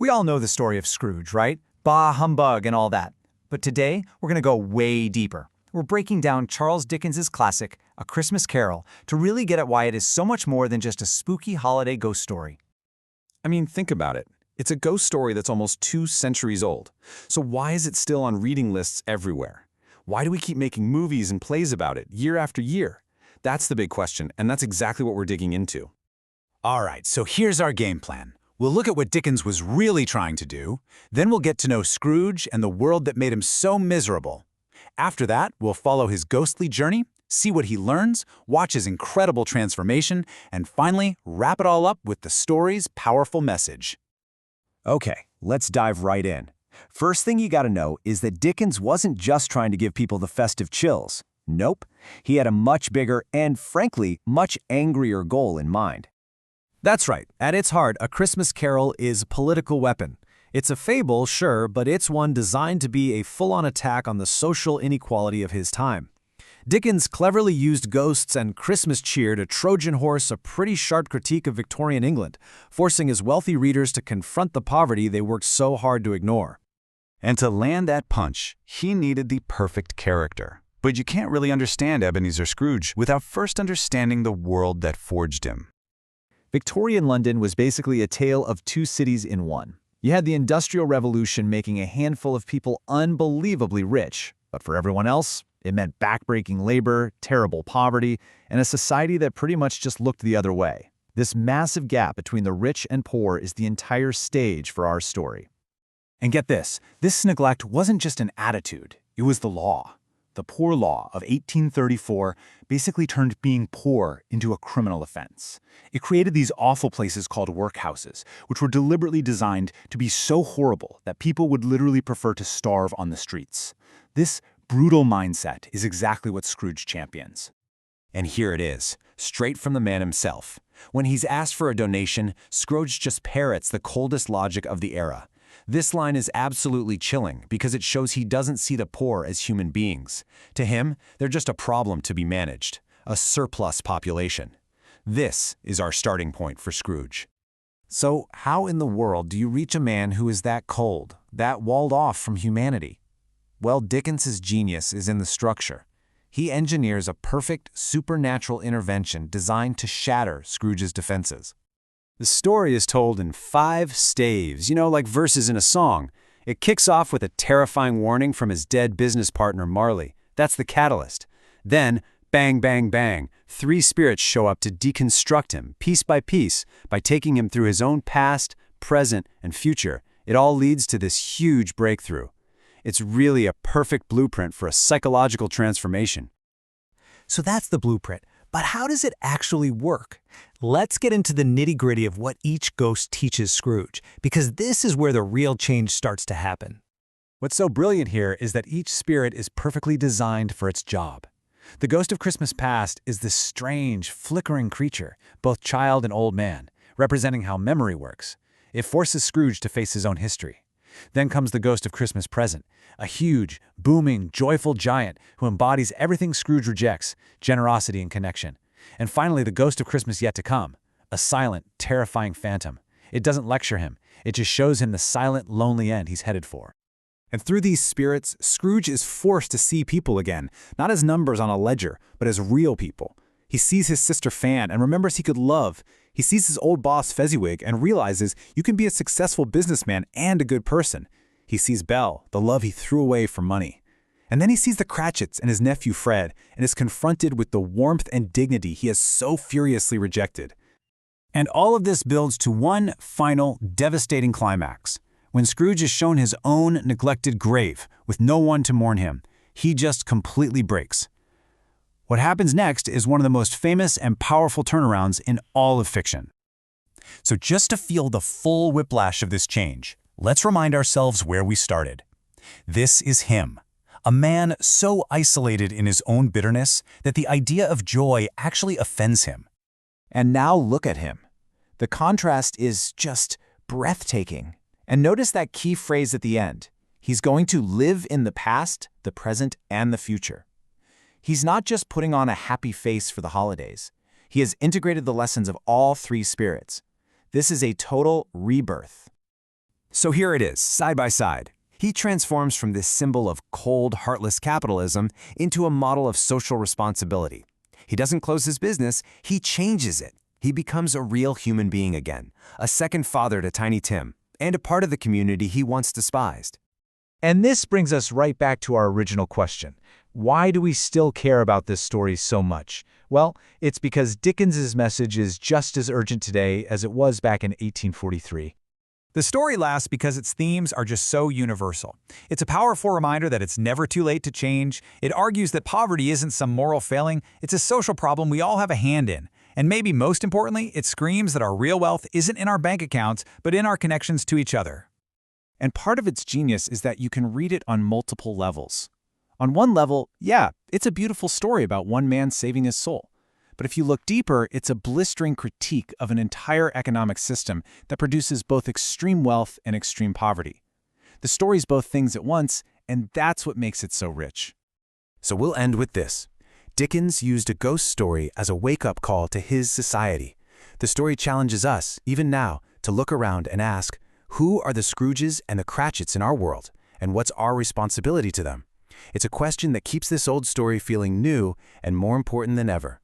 We all know the story of Scrooge, right? Bah humbug and all that. But today, we're going to go way deeper. We're breaking down Charles Dickens's classic, A Christmas Carol, to really get at why it is so much more than just a spooky holiday ghost story. I mean, think about it. It's a ghost story that's almost 2 centuries old. So why is it still on reading lists everywhere? Why do we keep making movies and plays about it year after year? That's the big question, and that's exactly what we're digging into. All right, so here's our game plan. We'll look at what Dickens was really trying to do, then we'll get to know Scrooge and the world that made him so miserable. After that, we'll follow his ghostly journey, see what he learns, watch his incredible transformation, and finally, wrap it all up with the story's powerful message. Okay, let's dive right in. First thing you gotta know is that Dickens wasn't just trying to give people the festive chills. Nope, he had a much bigger and, frankly, much angrier goal in mind. That's right. At its heart, A Christmas Carol is a political weapon. It's a fable, sure, but it's one designed to be a full-on attack on the social inequality of his time. Dickens cleverly used ghosts and Christmas cheer to Trojan horse a pretty sharp critique of Victorian England, forcing his wealthy readers to confront the poverty they worked so hard to ignore. And to land that punch, he needed the perfect character. But you can't really understand Ebenezer Scrooge without first understanding the world that forged him. Victorian London was basically a tale of 2 cities in one. You had the Industrial Revolution making a handful of people unbelievably rich, but for everyone else, it meant backbreaking labor, terrible poverty, and a society that pretty much just looked the other way. This massive gap between the rich and poor is the entire stage for our story. And get this neglect wasn't just an attitude, it was the law. The Poor Law of 1834 basically turned being poor into a criminal offense. It created these awful places called workhouses, which were deliberately designed to be so horrible that people would literally prefer to starve on the streets. This brutal mindset is exactly what Scrooge champions. And here it is, straight from the man himself. When he's asked for a donation, Scrooge just parrots the coldest logic of the era. This line is absolutely chilling because it shows he doesn't see the poor as human beings. To him, they're just a problem to be managed, a surplus population. This is our starting point for Scrooge. So how in the world do you reach a man who is that cold, that walled off from humanity? Well, Dickens's genius is in the structure. He engineers a perfect supernatural intervention designed to shatter Scrooge's defenses. The story is told in 5 staves, like verses in a song. It kicks off with a terrifying warning from his dead business partner Marley. That's the catalyst. Then, bang, bang, bang, 3 spirits show up to deconstruct him, piece by taking him through his own past, present, and future. It all leads to this huge breakthrough. It's really a perfect blueprint for a psychological transformation. So that's the blueprint. But how does it actually work? Let's get into the nitty-gritty of what each ghost teaches Scrooge, because this is where the real change starts to happen. What's so brilliant here is that each spirit is perfectly designed for its job. The Ghost of Christmas Past is this strange, flickering creature, both child and old man, representing how memory works. It forces Scrooge to face his own history. Then comes the Ghost of Christmas Present, a huge, booming, joyful giant who embodies everything Scrooge rejects, generosity and connection. And finally, the Ghost of Christmas Yet to Come, a silent, terrifying phantom. It doesn't lecture him. It just shows him the silent, lonely end he's headed for. And through these spirits, Scrooge is forced to see people again, not as numbers on a ledger, but as real people. He sees his sister Fan and remembers he could love. He sees his old boss Fezziwig and realizes you can be a successful businessman and a good person. He sees Belle, the love he threw away for money. And then he sees the Cratchits and his nephew Fred and is confronted with the warmth and dignity he has so furiously rejected. And all of this builds to one final, devastating climax. When Scrooge is shown his own neglected grave with no one to mourn him, he just completely breaks. What happens next is one of the most famous and powerful turnarounds in all of fiction. So just to feel the full whiplash of this change, let's remind ourselves where we started. This is him, a man so isolated in his own bitterness that the idea of joy actually offends him. And now look at him. The contrast is just breathtaking. And notice that key phrase at the end. He's going to live in the past, the present, and the future. He's not just putting on a happy face for the holidays. He has integrated the lessons of all 3 spirits. This is a total rebirth. So here it is, side by side. He transforms from this symbol of cold, heartless capitalism into a model of social responsibility. He doesn't close his business, he changes it. He becomes a real human being again, a second father to Tiny Tim, and a part of the community he once despised. And this brings us right back to our original question. Why do we still care about this story so much? Well, it's because Dickens's message is just as urgent today as it was back in 1843. The story lasts because its themes are just so universal. It's a powerful reminder that it's never too late to change. It argues that poverty isn't some moral failing, it's a social problem we all have a hand in. And maybe most importantly, it screams that our real wealth isn't in our bank accounts, but in our connections to each other. And part of its genius is that you can read it on multiple levels. On one level, yeah, it's a beautiful story about one man saving his soul. But if you look deeper, it's a blistering critique of an entire economic system that produces both extreme wealth and extreme poverty. The story's both things at once, and that's what makes it so rich. So we'll end with this. Dickens used a ghost story as a wake-up call to his society. The story challenges us, even now, to look around and ask, who are the Scrooges and the Cratchits in our world, and what's our responsibility to them? It's a question that keeps this old story feeling new and more important than ever.